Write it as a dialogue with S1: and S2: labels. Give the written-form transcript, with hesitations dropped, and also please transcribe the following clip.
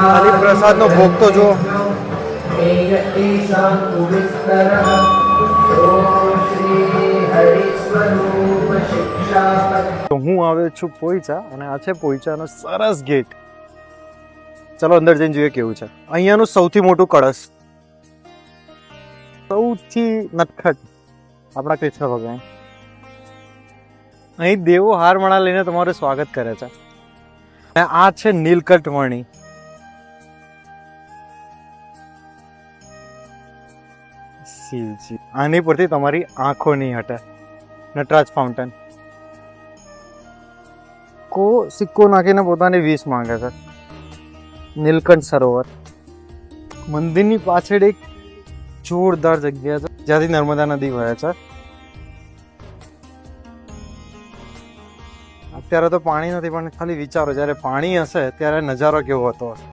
S1: ખાલી પ્રસાદનો ભોગ તો જો. તો હું આવ્યો છું પોઈચા અને આ છે પોઈચાનો સરસ ગેટ. ચલો અંદર જઈને જોઈએ કેવું છે. અહીંયાનું સૌથી મોટું કળશ, સૌથી નટખટ આપણા કૃષ્ણ ભગવાન. અહીં દેવો હારમાળા લઈને તમારું સ્વાગત કરે છે. અને આ છે નીલકંઠ. શિવજી, આની પરથી તમારી આંખો નહીં હટે. નટરાજ ફાઉન્ટેન. સિક્કો નાખીને પોતાની વીસ માંગે છે. નીલકંઠ સરોવર. મંદિરની પાછળ એક જોરદાર જગ્યા છે જ્યાંથી નર્મદા નદી વહે છે. અત્યારે તો પાણી નથી, પણ ખાલી વિચારો જ્યારે પાણી હશે ત્યારે નજારો કેવો હતો.